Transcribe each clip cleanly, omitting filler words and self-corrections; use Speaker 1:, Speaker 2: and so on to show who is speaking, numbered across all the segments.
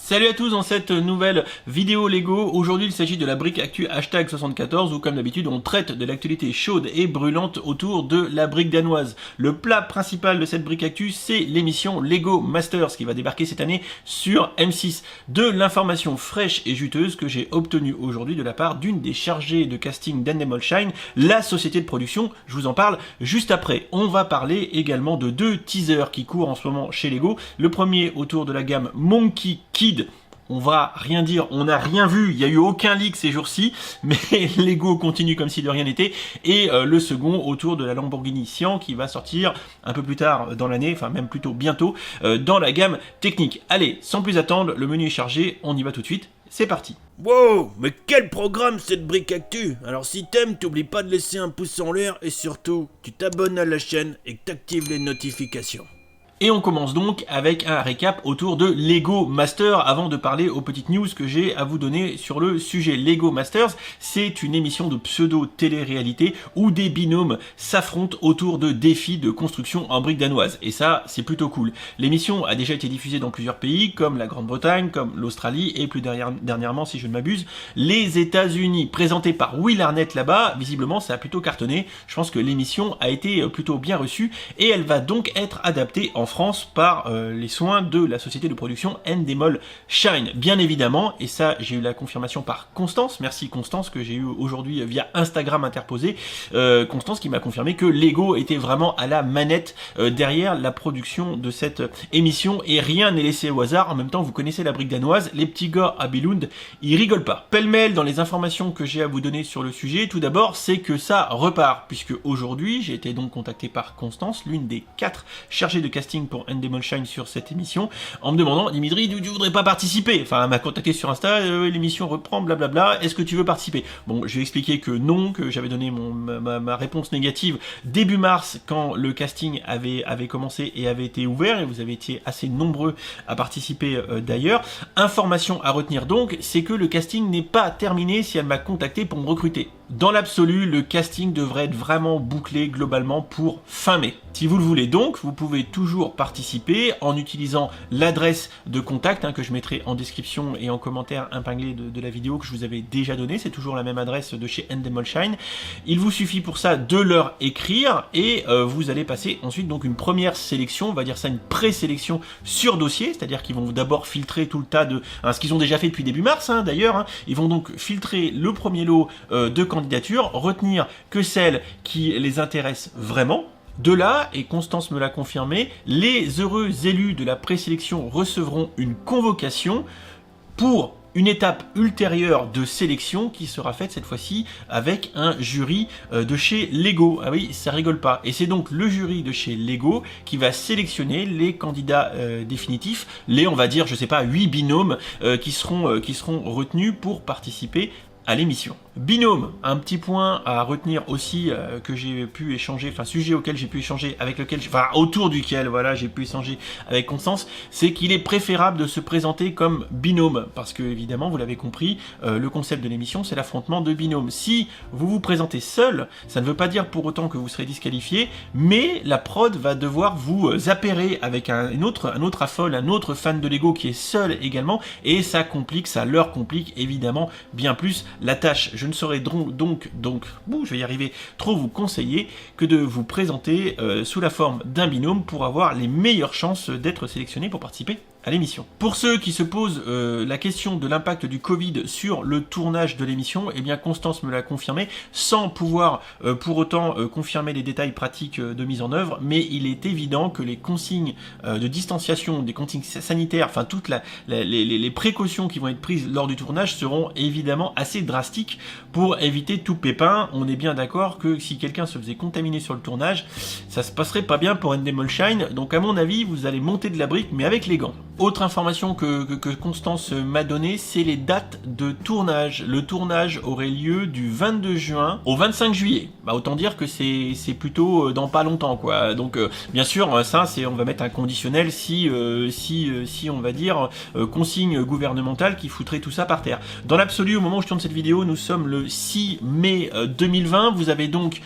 Speaker 1: Salut à tous dans cette nouvelle vidéo Lego. Aujourd'hui il s'agit de la brique actu hashtag 74 où comme d'habitude on traite de l'actualité chaude et brûlante autour de la brique danoise. Le plat principal de cette brique actu c'est l'émission Lego Masters qui va débarquer cette année sur M6. De l'information fraîche et juteuse que j'ai obtenue aujourd'hui de la part d'une des chargées de casting d'Endemol Shine, la société de production. Je vous en parle juste après. On va parler également de deux teasers qui courent en ce moment chez Lego. Le premier autour de la gamme Monkey Kid. On va rien dire, on n'a rien vu, il n'y a eu aucun leak ces jours-ci, mais Lego continue comme si de rien n'était. Et le second autour de la Lamborghini Sian qui va sortir un peu plus tard dans l'année, enfin même plutôt bientôt, dans la gamme technique. Allez, sans plus attendre, le menu est chargé, on y va tout de suite, c'est parti.
Speaker 2: Wow, mais quel programme cette brique actu! Alors si t'aimes, t'oublies pas de laisser un pouce en l'air et surtout, tu t'abonnes à la chaîne et que t'actives les notifications.
Speaker 1: Et on commence donc avec un récap autour de Lego Masters avant de parler aux petites news que j'ai à vous donner sur le sujet. Lego Masters, c'est une émission de pseudo-télé-réalité où des binômes s'affrontent autour de défis de construction en briques danoises. Et ça, c'est plutôt cool. L'émission a déjà été diffusée dans plusieurs pays comme la Grande-Bretagne, comme l'Australie et plus dernièrement, si je ne m'abuse, les États-Unis. Présentée par Will Arnett là-bas, visiblement ça a plutôt cartonné. Je pense que l'émission a été plutôt bien reçue et elle va donc être adaptée en France par les soins de la société de production Endemol Shine, bien évidemment, et ça j'ai eu la confirmation par Constance, merci Constance que j'ai eu aujourd'hui via Instagram interposé, Constance qui m'a confirmé que Lego était vraiment à la manette derrière la production de cette émission et rien n'est laissé au hasard. En même temps vous connaissez la brique danoise, les petits gars à Billund, ils rigolent pas. Pêle-mêle dans les informations que j'ai à vous donner sur le sujet, tout d'abord c'est que ça repart, puisque aujourd'hui j'ai été donc contacté par Constance, l'une des 4 chargées de casting pour Endemol Shine sur cette émission, en me demandant, Dimitri, tu voudrais pas participer? Enfin, elle m'a contacté sur Insta, l'émission reprend, blablabla, est-ce que tu veux participer? Bon, je lui ai expliqué que non, que j'avais donné ma réponse négative début mars, quand le casting avait commencé et avait été ouvert, et vous avez été assez nombreux à participer d'ailleurs. Information à retenir donc, c'est que le casting n'est pas terminé si elle m'a contacté pour me recruter. Dans l'absolu, le casting devrait être vraiment bouclé globalement pour fin mai. Si vous le voulez donc, vous pouvez toujours participer en utilisant l'adresse de contact que je mettrai en description et en commentaire épinglé de la vidéo que je vous avais déjà donnée. C'est toujours la même adresse de chez Endemol Shine. Il vous suffit pour ça de leur écrire et vous allez passer ensuite donc une première sélection, on va dire ça une présélection sur dossier, c'est-à-dire qu'ils vont d'abord filtrer tout le tas de... ce qu'ils ont déjà fait depuis début mars d'ailleurs, ils vont donc filtrer le premier lot de candidatures, retenir que celles qui les intéressent vraiment. De là, et Constance me l'a confirmé, les heureux élus de la présélection recevront une convocation pour une étape ultérieure de sélection qui sera faite cette fois-ci avec un jury de chez Lego. Ah oui, ça rigole pas. Et c'est donc le jury de chez Lego qui va sélectionner les candidats définitifs, les on va dire, je sais pas, 8 binômes qui seront retenus pour participer à l'émission. Binôme, un petit point à retenir aussi que j'ai pu échanger, enfin sujet auquel j'ai pu échanger avec lequel, enfin autour duquel voilà j'ai pu échanger avec Constance, c'est qu'il est préférable de se présenter comme binôme parce que évidemment vous l'avez compris, le concept de l'émission c'est l'affrontement de binômes. Si vous vous présentez seul, ça ne veut pas dire pour autant que vous serez disqualifié, mais la prod va devoir vous appairer avec un autre affole, un autre fan de Lego qui est seul également et ça leur complique évidemment bien plus la tâche. Je ne saurais donc, je vais y arriver, trop vous conseiller que de vous présenter sous la forme d'un binôme pour avoir les meilleures chances d'être sélectionné pour participer à l'émission. Pour ceux qui se posent la question de l'impact du Covid sur le tournage de l'émission, eh bien Constance me l'a confirmé, sans pouvoir pour autant confirmer les détails pratiques de mise en œuvre, mais il est évident que les consignes de distanciation, des consignes sanitaires, enfin toutes les précautions qui vont être prises lors du tournage seront évidemment assez drastiques pour éviter tout pépin. On est bien d'accord que si quelqu'un se faisait contaminer sur le tournage, ça se passerait pas bien pour Endemol Shine, donc à mon avis vous allez monter de la brique mais avec les gants. Autre information que Constance m'a donnée, c'est les dates de tournage. Le tournage aurait lieu du 22 juin au 25 juillet. Bah, autant dire que c'est plutôt dans pas longtemps, quoi. Donc, bien sûr, ça, on va mettre un conditionnel si on va dire, consigne gouvernementale qui foutrait tout ça par terre. Dans l'absolu, au moment où je tourne cette vidéo, nous sommes le 6 mai 2020. Vous avez donc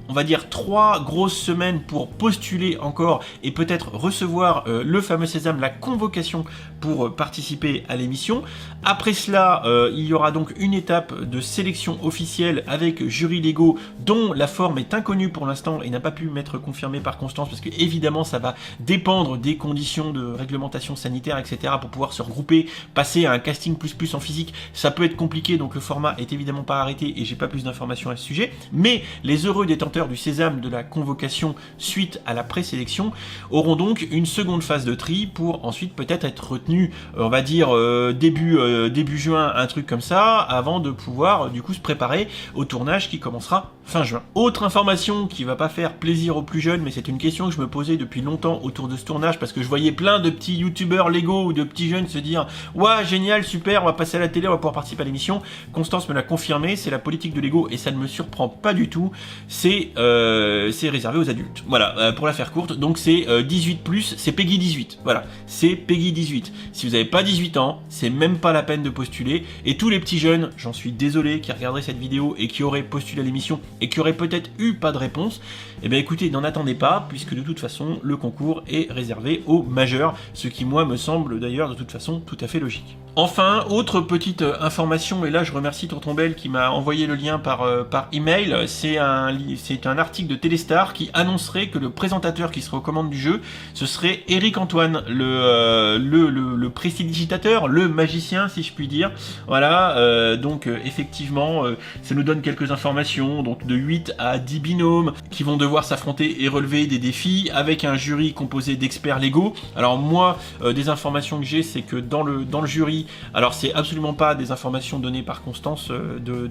Speaker 1: on va dire 3 grosses semaines pour postuler encore et peut-être recevoir le fameux sésame, la convocation pour participer à l'émission. Après cela, il y aura donc une étape de sélection officielle avec jury Lego dont la forme est inconnue pour l'instant et n'a pas pu m'être confirmée par Constance parce que évidemment ça va dépendre des conditions de réglementation sanitaire, etc. pour pouvoir se regrouper, passer à un casting plus en physique. Ça peut être compliqué, donc le format est évidemment pas arrêté et j'ai pas plus d'informations à ce sujet. Mais les heureux détenteurs du sésame de la convocation suite à la présélection auront donc une seconde phase de tri pour ensuite peut-être être retenus, on va dire début juin, un truc comme ça, avant de pouvoir du coup se préparer au tournage qui commencera fin juin. Autre information qui va pas faire plaisir aux plus jeunes, mais c'est une question que je me posais depuis longtemps autour de ce tournage parce que je voyais plein de petits youtubeurs Lego ou de petits jeunes se dire ouais génial, super, on va passer à la télé, on va pouvoir participer à l'émission. Constance me l'a confirmé, c'est la politique de Lego et ça ne me surprend pas du tout. C'est réservé aux adultes. Voilà, pour la faire courte, donc c'est 18+, c'est Peggy 18. Voilà, c'est Peggy 18. Si vous n'avez pas 18 ans, c'est même pas la peine de postuler. Et tous les petits jeunes, j'en suis désolé, qui regarderaient cette vidéo et qui auraient postulé à l'émission et qui auraient peut-être eu pas de réponse, eh bien écoutez, n'en attendez pas, puisque de toute façon, le concours est réservé aux majeurs, ce qui moi me semble d'ailleurs de toute façon tout à fait logique. Enfin, autre petite information, et là je remercie Tonton Bell qui m'a envoyé le lien par email, c'est un article de Téléstar qui annoncerait que le présentateur qui serait aux commandes du jeu, ce serait Eric Antoine, le prestidigitateur, le magicien si je puis dire. Voilà, donc effectivement, ça nous donne quelques informations, donc de 8 à 10 binômes qui vont devoir s'affronter et relever des défis avec un jury composé d'experts Lego. Alors moi, des informations que j'ai, c'est que dans le jury, alors c'est absolument pas des informations données par Constance de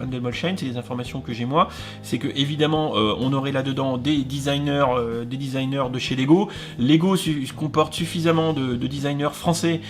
Speaker 1: Endemol Shine, c'est des informations que j'ai moi, c'est que évidemment on aurait là-dedans des designers de chez Lego. Lego comporte suffisamment de designers français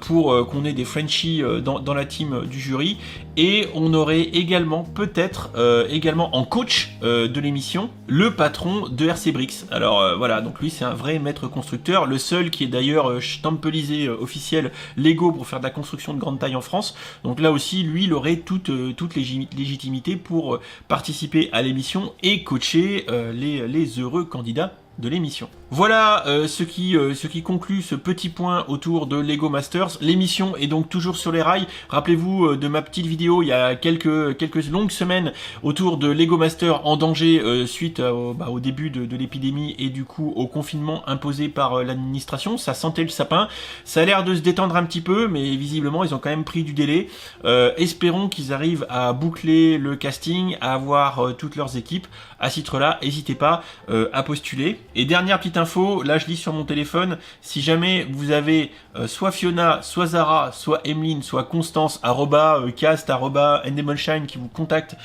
Speaker 1: pour qu'on ait des Frenchies dans la team du jury, et on aurait également peut-être également en coach de l'émission le patron de RC Bricks. Alors voilà, donc lui c'est un vrai maître constructeur, le seul qui est d'ailleurs stampelisé officiel Lego pour faire de la construction de grande taille en France. Donc là aussi, lui, il aurait toute légitimité pour participer à l'émission et coacher les heureux candidats de l'émission. Voilà ce qui conclut ce petit point autour de Lego Masters. L'émission est donc toujours sur les rails. Rappelez-vous de ma petite vidéo il y a quelques longues semaines autour de Lego Masters en danger suite au début de l'épidémie et du coup au confinement imposé par l'administration. Ça sentait le sapin. Ça a l'air de se détendre un petit peu, mais visiblement ils ont quand même pris du délai. Espérons qu'ils arrivent à boucler le casting, à avoir toutes leurs équipes. À ce titre-là, n'hésitez pas à postuler. Et dernière petite info, là je lis sur mon téléphone, si jamais vous avez soit Fiona, soit Zara, soit Emeline, soit Constance, cast, @endemolshine qui vous contactent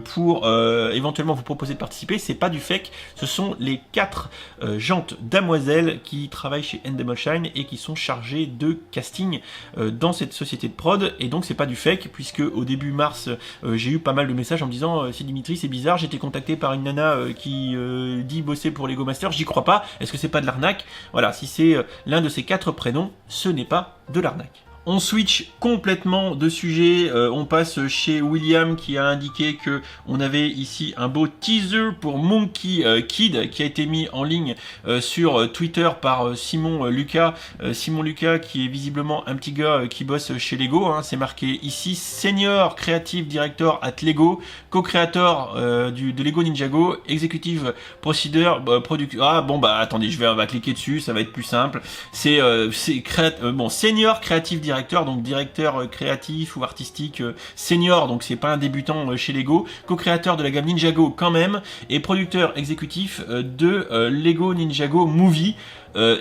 Speaker 1: pour éventuellement vous proposer de participer, c'est pas du fake, ce sont les 4 jantes damoiselles qui travaillent chez Endemolshine et qui sont chargées de casting dans cette société de prod, et donc c'est pas du fake, puisque au début mars j'ai eu pas mal de messages en me disant c'est Dimitri, c'est bizarre, j'ai été contacté par une nana qui dit bosser pour Lego Masters, j'y crois pas, est-ce que c'est pas de l'arnaque? Voilà, si c'est l'un de ces 4 prénoms, ce n'est pas de l'arnaque. On switch complètement de sujet, on passe chez William qui a indiqué que on avait ici un beau teaser pour Monkey Kid qui a été mis en ligne sur Twitter par Simon Lucas. Simon Lucas qui est visiblement un petit gars qui bosse chez Lego, hein, c'est marqué ici Senior Creative Director at Lego, co-créateur de Lego Ninjago, Executive Procedure, attendez, on va cliquer dessus, ça va être plus simple. C'est Senior Creative Director, donc directeur créatif ou artistique senior, donc c'est pas un débutant chez Lego, co-créateur de la gamme Ninjago quand même, et producteur exécutif de Lego Ninjago Movie.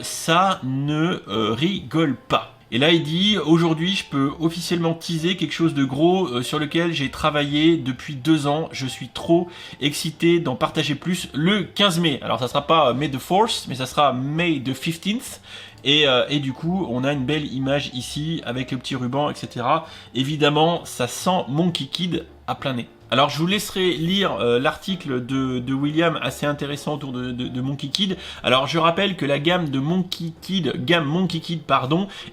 Speaker 1: Ça ne rigole pas. Et là il dit, aujourd'hui je peux officiellement teaser quelque chose de gros sur lequel j'ai travaillé depuis 2 ans, je suis trop excité d'en partager plus le 15 mai. Alors ça sera pas May the 4th, mais ça sera May the 15th. Et du coup, on a une belle image ici avec le petit ruban, etc. Évidemment, ça sent Monkey Kid à plein nez. Alors je vous laisserai lire l'article de William assez intéressant autour de Monkey Kid. Alors je rappelle que la gamme Monkey Kid,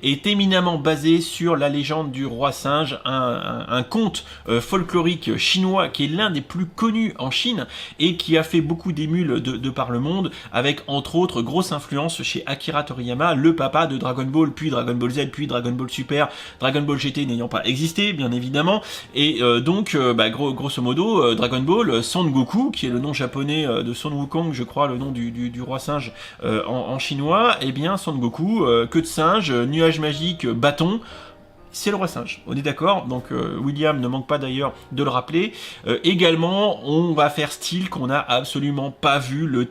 Speaker 1: est éminemment basée sur la légende du roi singe, un conte folklorique chinois qui est l'un des plus connus en Chine et qui a fait beaucoup d'émules de par le monde, avec entre autres grosse influence chez Akira Toriyama, le papa de Dragon Ball, puis Dragon Ball Z, puis Dragon Ball Super, Dragon Ball GT n'ayant pas existé bien évidemment, et donc grosso modo, Dragon Ball, Son Goku, qui est le nom japonais de Son Wukong, je crois, le nom du roi singe en chinois, et bien Son Goku, queue de singe, nuage magique, bâton, c'est le roi singe, on est d'accord, donc William ne manque pas d'ailleurs de le rappeler. Également, on va faire style qu'on n'a absolument pas vu le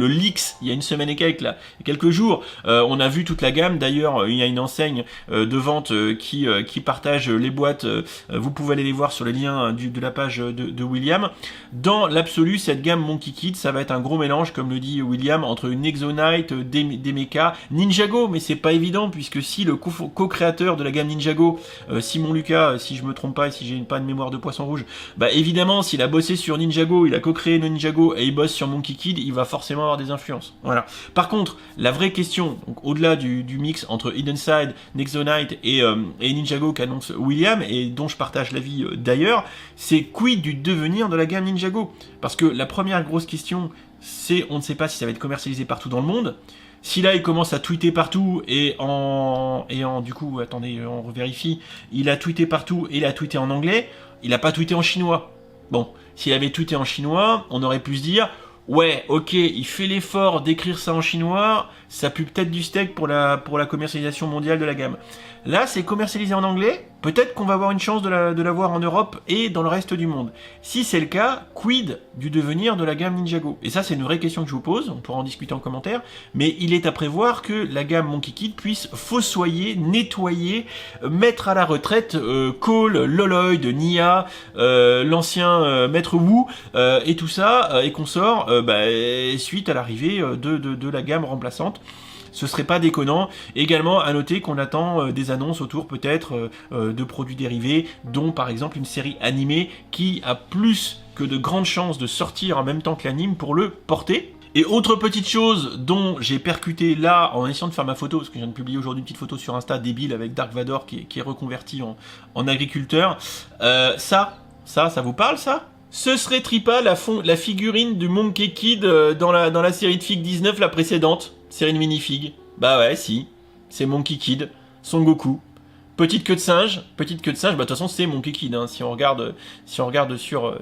Speaker 1: leaks, il y a une semaine et quelques jours, on a vu toute la gamme, d'ailleurs il y a une enseigne de vente qui partage les boîtes, vous pouvez aller les voir sur les liens de la page de William. Dans l'absolu, cette gamme Monkey Kid, ça va être un gros mélange, comme le dit William, entre une Exonite, des mechas, Ninjago, mais c'est pas évident, puisque si le co-créateur de la gamme Ninjago, Simon Lucas, si je me trompe pas et si j'ai pas de mémoire de poisson rouge, bah évidemment s'il a bossé sur Ninjago, il a co-créé le Ninjago et il bosse sur Monkey Kid, il va forcément avoir des influences. Voilà. Par contre, la vraie question, donc au-delà du mix entre Hidden Side, Nexonite et Ninjago qu'annonce William et dont je partage l'avis d'ailleurs, c'est quid du devenir de la gamme Ninjago? Parce que la première grosse question, c'est on ne sait pas si ça va être commercialisé partout dans le monde. Si là il commence à tweeter partout du coup, attendez, on vérifie, il a tweeté partout et il a tweeté en anglais, il a pas tweeté en chinois. Bon, s'il avait tweeté en chinois, on aurait pu se dire, ouais, ok, il fait l'effort d'écrire ça en chinois, ça pue peut-être du steak pour la commercialisation mondiale de la gamme. Là, c'est commercialisé en anglais, peut-être qu'on va avoir une chance de l'avoir en Europe et dans le reste du monde. Si c'est le cas, quid du devenir de la gamme Ninjago? Et ça, c'est une vraie question que je vous pose, on pourra en discuter en commentaire, mais il est à prévoir que la gamme Monkey Kid puisse fossoyer, nettoyer, mettre à la retraite Cole, Loloid, Nia, l'ancien Maître Wu, et tout ça, et consorts, suite à l'arrivée de la gamme remplaçante. Ce serait pas déconnant. Également, à noter qu'on attend des annonces autour peut-être de produits dérivés, dont par exemple une série animée qui a plus que de grandes chances de sortir en même temps que l'anime pour le porter. Et autre petite chose dont j'ai percuté là en essayant de faire ma photo, parce que je viens de publier aujourd'hui une petite photo sur Insta débile avec Dark Vador qui est reconverti en agriculteur. Ça vous parle ça? Ce serait Trippa, la figurine du Monkey Kid dans la série de Fig 19, la précédente. Série de minifig. Bah ouais, si. C'est Monkey Kid, Son Goku. Petite queue de singe, bah de toute façon c'est Monkey Kid, hein. Si on regarde sur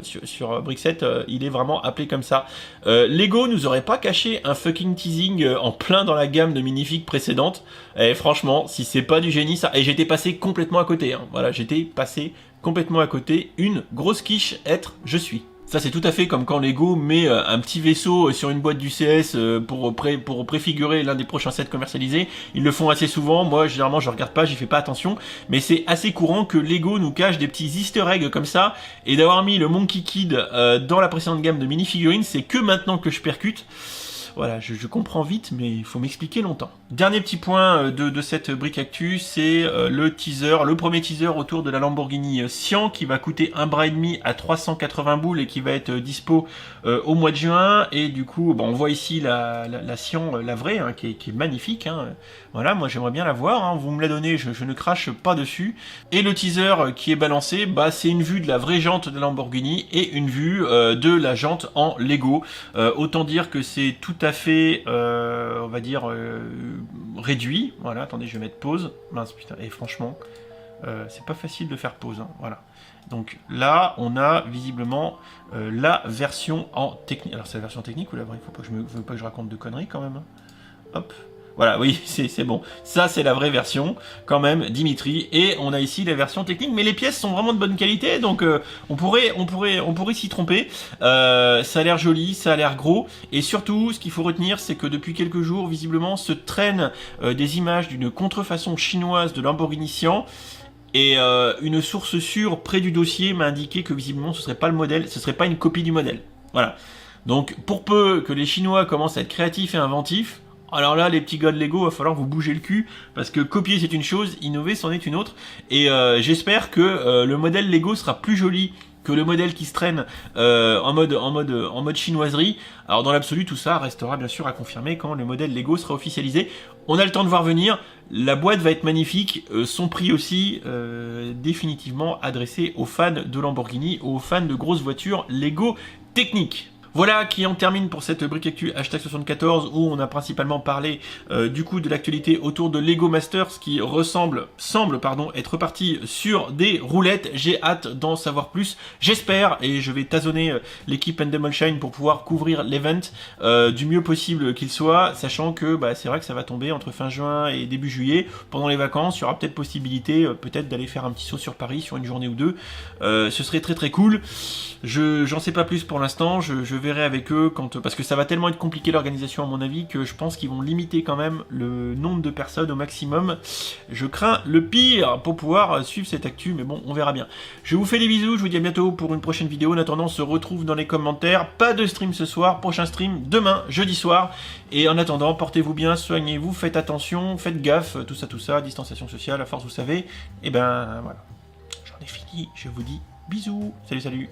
Speaker 1: Brickset, il est vraiment appelé comme ça. Lego nous aurait pas caché un fucking teasing en plein dans la gamme de minifigs précédente. Et franchement, si c'est pas du génie ça, et j'étais passé complètement à côté, hein. Voilà, j'étais passé complètement à côté, une grosse quiche je suis. Ça c'est tout à fait comme quand Lego met un petit vaisseau sur une boîte du CS pour préfigurer l'un des prochains sets commercialisés. Ils le font assez souvent, moi généralement je regarde pas, j'y fais pas attention, mais c'est assez courant que Lego nous cache des petits easter eggs comme ça, et d'avoir mis le Monkey Kid dans la précédente gamme de minifigurines, c'est que maintenant que je percute. Voilà, je comprends vite, mais il faut m'expliquer longtemps. Dernier petit point de cette brique actu, c'est le premier teaser autour de la Lamborghini Sian, qui va coûter 1,5 bras à 380 boules et qui va être dispo au mois de juin. Et du coup, on voit ici la Sian, la vraie, hein, qui est magnifique. Hein. Voilà, moi j'aimerais bien la voir, hein. Vous me la donnez, je ne crache pas dessus. Et le teaser qui est balancé, c'est une vue de la vraie jante de la Lamborghini et une vue de la jante en Lego. Autant dire que c'est tout à fait, on va dire, réduit. Voilà, attendez, je vais mettre pause. Mince, putain, et franchement, c'est pas facile de faire pause, hein. Voilà. Donc là, on a visiblement la version en technique. Alors c'est la version technique ou la vraie? Faut pas que je raconte de conneries quand même, hein. Hop. Voilà, oui, c'est bon. Ça, c'est la vraie version, quand même, Dimitri. Et on a ici la version technique, mais les pièces sont vraiment de bonne qualité, donc on pourrait s'y tromper. Ça a l'air joli, ça a l'air gros, et surtout, ce qu'il faut retenir, c'est que depuis quelques jours, visiblement, se traînent des images d'une contrefaçon chinoise de Lamborghini Sian. Et une source sûre près du dossier m'a indiqué que visiblement, ce serait pas le modèle, ce serait pas une copie du modèle. Voilà. Donc, pour peu que les Chinois commencent à être créatifs et inventifs, Alors là, les petits gars de Lego, va falloir vous bouger le cul, parce que copier c'est une chose, innover c'en est une autre, et j'espère que le modèle Lego sera plus joli que le modèle qui se traîne en mode chinoiserie. Alors dans l'absolu, tout ça restera bien sûr à confirmer quand le modèle Lego sera officialisé. On a le temps de voir venir, la boîte va être magnifique, son prix aussi définitivement adressé aux fans de Lamborghini, aux fans de grosses voitures Lego techniques. Voilà qui en termine pour cette brique actu #74 où on a principalement parlé du coup de l'actualité autour de Lego Masters qui semble être parti sur des roulettes. J'ai hâte d'en savoir plus. J'espère, et je vais tasonner l'équipe Endemol Shine pour pouvoir couvrir l'event du mieux possible qu'il soit, sachant que c'est vrai que ça va tomber entre fin juin et début juillet. Pendant les vacances, il y aura peut-être possibilité peut-être d'aller faire un petit saut sur Paris sur une journée ou deux. Ce serait très très cool. J'en sais pas plus pour l'instant, je verrai avec eux parce que ça va tellement être compliqué l'organisation à mon avis que je pense qu'ils vont limiter quand même le nombre de personnes au maximum. Je crains le pire pour pouvoir suivre cette actu, mais bon, on verra bien. Je vous fais des bisous, je vous dis à bientôt pour une prochaine vidéo. En attendant, on se retrouve dans les commentaires. Pas de stream ce soir, prochain stream demain, jeudi soir. Et en attendant, portez-vous bien, soignez-vous, faites attention, faites gaffe, tout ça, distanciation sociale, à force vous savez. Et ben voilà, j'en ai fini, je vous dis bisous, salut.